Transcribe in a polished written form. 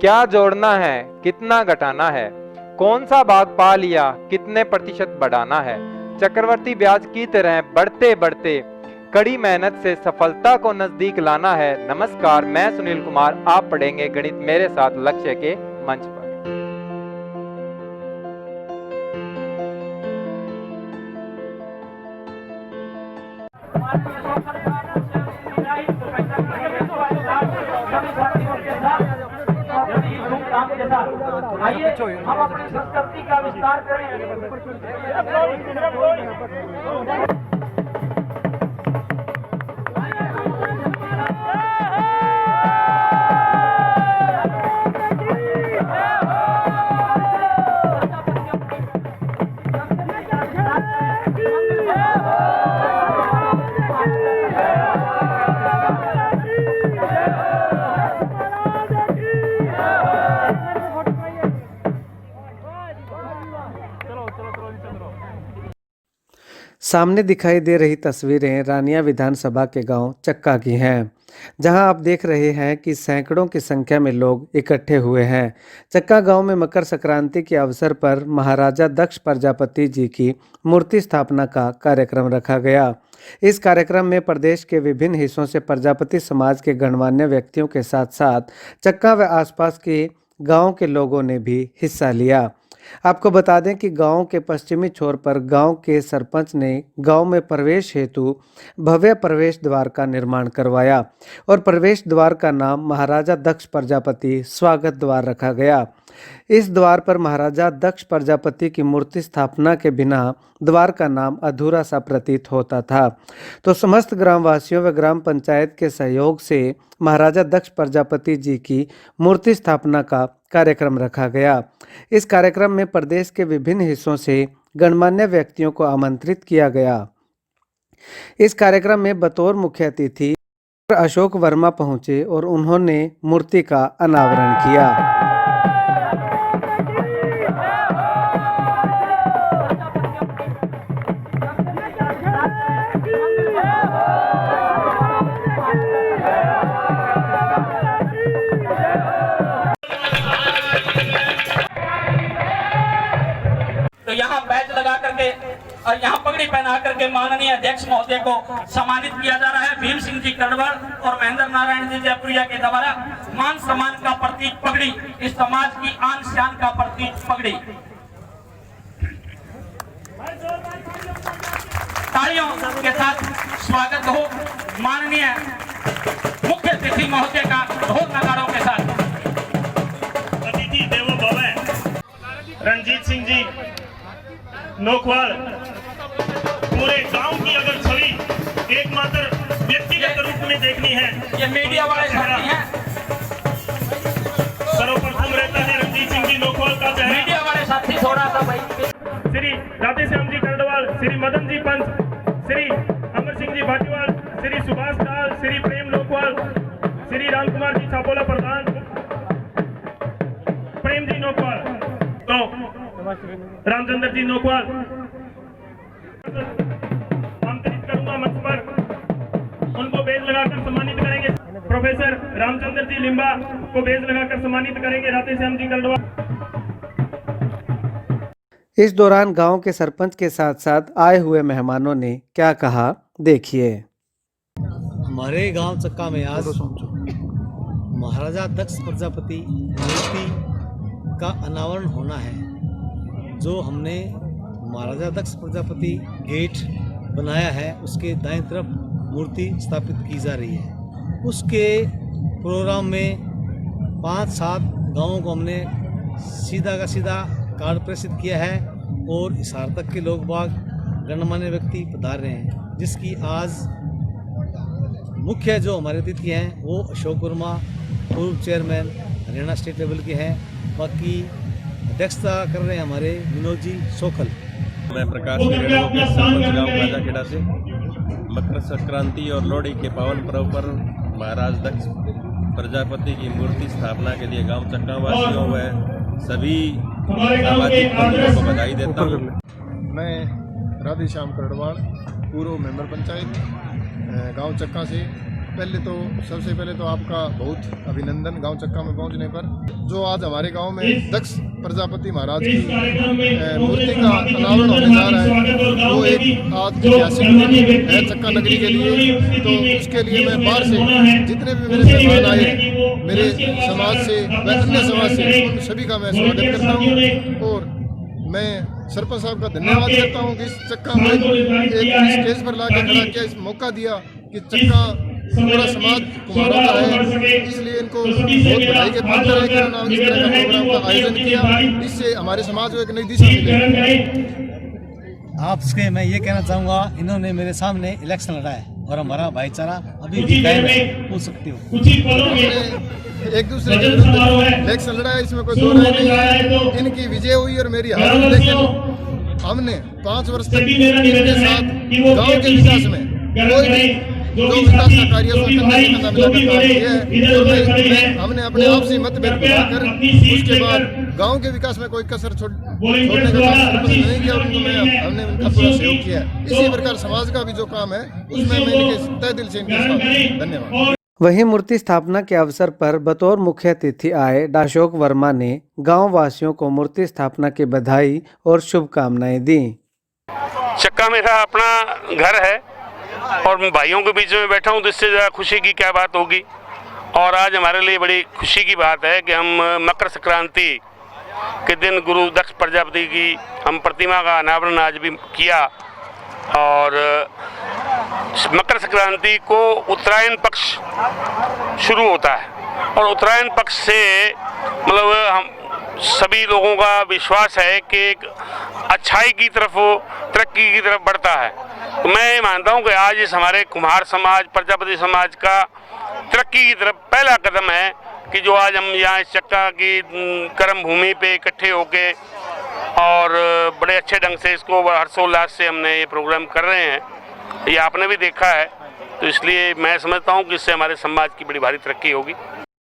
क्या जोड़ना है, कितना घटाना है, कौन सा भाग पा लिया, कितने प्रतिशत बढ़ाना है। चक्रवर्ती ब्याज की तरह बढ़ते बढ़ते कड़ी मेहनत से सफलता को नजदीक लाना है। नमस्कार, मैं सुनील कुमार, आप पढ़ेंगे गणित मेरे साथ लक्ष्य के मंच पर। आइए हम अपनी संस्कृति का विस्तार करें। सामने दिखाई दे रही तस्वीरें रानिया विधानसभा के गांव चक्का की हैं, जहां आप देख रहे हैं कि सैकड़ों की संख्या में लोग इकट्ठे हुए हैं। चक्का गांव में मकर संक्रांति के अवसर पर महाराजा दक्ष प्रजापति जी की मूर्ति स्थापना का कार्यक्रम रखा गया। इस कार्यक्रम में प्रदेश के विभिन्न हिस्सों से प्रजापति समाज के गणमान्य व्यक्तियों के साथ साथ चक्का व आसपास के गाँव के लोगों ने भी हिस्सा लिया। आपको बता दें कि गांव के पश्चिमी छोर पर गांव के सरपंच ने गांव में प्रवेश हेतु भव्य प्रवेश द्वार का निर्माण करवाया और प्रवेश द्वार का नाम महाराजा दक्ष प्रजापति स्वागत द्वार रखा गया। इस द्वार पर महाराजा दक्ष प्रजापति की मूर्ति स्थापना के बिना द्वार का नाम अधूरा सा प्रतीत होता था, तो समस्त ग्रामवासियों व ग्राम पंचायत के सहयोग से महाराजा दक्ष प्रजापति जी की मूर्ति स्थापना का कार्यक्रम रखा गया। इस कार्यक्रम में प्रदेश के विभिन्न हिस्सों से गणमान्य व्यक्तियों को आमंत्रित किया गया। इस कार्यक्रम में बतौर मुख्य अतिथि अशोक वर्मा पहुंचे और उन्होंने मूर्ति का अनावरण किया। यहाँ बैच लगा करके और यहाँ पगड़ी पहना करके माननीय अध्यक्ष महोदय को सम्मानित किया जा रहा है। भीम सिंह जी कड़वड़ और महेंद्र नारायण जी जयपुरिया के द्वारा मान सम्मान का प्रतीक पगड़ी, इस समाज की आन शान का प्रतीक पगड़ी। तालियों के साथ स्वागत हो माननीय मुख्य अतिथि महोदय का ढोल नगाड़ों के साथ। अतिथि देवो भव रणजीत सिंह जी नोखवाल, पूरे गांव की अगर छवि एकमात्र व्यक्तिगत रूप में देखनी है, ये मीडिया वाले साथी हैं, सर्वप्रथम रहता है रणजीत सिंह जी नोखवाल का चेहरा। मीडिया वाले साथी थोड़ा सा भाई। श्री राधेश्याम जी कंडवाल, श्री मदन जी पंच, श्री अमर सिंह जी भाटीवाल, श्री सुभाष दाल, श्री प्रेम नोखवाल, श्री राम कुमार जी छापोला प्रधान, प्रेम जी नोखवाल, तो रामचंद्र जी नोखवाल आमंत्रित करूंगा मंच पर, उनको बेज लगाकर सम्मानित करेंगे। प्रोफेसर रामचंद्र जी लिम्बा को बेज लगाकर सम्मानित करेंगे राधेश्याम जी कंडवाल। इस दौरान गांव के सरपंच के साथ साथ आए हुए मेहमानों ने क्या कहा, देखिए। हमारे गांव चक्का में आज महाराजा दक्ष प्रजापति मूर्ति का अनावरण होना है। जो हमने महाराजा दक्ष प्रजापति गेट बनाया है उसके दाईं तरफ मूर्ति स्थापित की जा रही है। उसके प्रोग्राम में 5-7 गांवों को हमने सीधा का सीधा कार्ड प्रेषित किया है और हिसार तक के लोग बाग गणमान्य व्यक्ति पधार रहे हैं, जिसकी आज मुख्य जो हमारे अतिथि हैं वो अशोक वर्मा पूर्व चेयरमैन हरियाणा स्टेट लेवल के हैं। बाकी अध्यक्षता कर रहे हैं हमारे विनोद जी सोखल। मैं प्रकाश के सरपंच गाँव राजाखेड़ा से मकर संक्रांति और लोहड़ी के पावन पर्व पर महाराज दक्ष प्रजापति की मूर्ति स्थापना के लिए गांव चक्का वासियों व सभी सामाजिक बंधुओं को बधाई देता हूँ। मैं राधेश्याम करड़वाल, पूर्व मेंबर पंचायत गांव चक्का से सबसे पहले तो आपका बहुत अभिनंदन गांव चक्का में पहुंचने पर। जो आज हमारे गांव में दक्ष प्रजापति महाराज की मूर्ति का अनावरण होने जा रहा है, वो एक आज ऐतिहासिक दिन है चक्का नगरी के लिए। तो उसके लिए मैं बाहर से जितने भी मेरे मेहमान आए, मेरे समाज से व अन्य समाज से, उन सभी का मैं स्वागत करता हूँ। और मैं सरपंच साहब का धन्यवाद करता हूँ कि इस चक्का में एक स्टेज पर लाके खड़ा किया, इस मौका दिया कि चक्का पूरा समाज कुम्हारों का है, इसलिए इनको बहुत बधाई के पात्र है कि उन्होंने इस तरह का प्रोग्राम का आयोजन किया। इससे हमारे समाज को एक नई दिशा मिलेगी। आपसे मैं ये कहना चाहूँगा, इन्होंने मेरे सामने इलेक्शन लड़ा है और हमारा भाईचारा अभी भी कायम है, पूछ सकते हो। एक दूसरे के विरुद्ध इलेक्शन लड़ा है, इसमें कोई दो राय नहीं है। इनकी विजय हुई और मेरी हार हुई, लेकिन हमने 5 वर्ष तक इनके साथ गांव के विकास में कोई भी जो विकास का कार्य हमने अपने आप से मतभेद बनाकर उसके बाद गांव के विकास में कोई कसर छोड़ने का नहीं किया। हमने उनका पूरा सहयोग किया। इसी प्रकार समाज का भी जो काम है उसमें मैं इनके तहे दिल से इनके साथ धन्यवाद। वहीं मूर्ति स्थापना के अवसर पर बतौर मुख्य अतिथि आए डॉ. अशोक वर्मा ने गांव वासियों को मूर्ति स्थापना की बधाई और शुभकामनाएं दी। चक्का मेरा अपना घर है और भाइयों के बीच में बैठा हूँ, तो इससे ज़्यादा खुशी की क्या बात होगी। और आज हमारे लिए बड़ी खुशी की बात है कि हम मकर संक्रांति के दिन गुरु दक्ष प्रजापति की हम प्रतिमा का अनावरण आज भी किया। और मकर संक्रांति को उत्तरायण पक्ष शुरू होता है और उत्तरायण पक्ष से मतलब हम सभी लोगों का विश्वास है कि एक अच्छाई की तरफ, तरक्की की तरफ बढ़ता है। तो मैं ये मानता हूँ कि आज इस हमारे कुम्हार समाज, प्रजापति समाज का तरक्की की तरफ पहला कदम है कि जो आज हम यहाँ इस चक्का की कर्म भूमि पे इकट्ठे होके और बड़े अच्छे ढंग से इसको हर्षोल्लास से हमने ये प्रोग्राम कर रहे हैं। ये आपने भी देखा है, तो इसलिए मैं समझता हूँ कि इससे हमारे समाज की बड़ी भारी तरक्की होगी।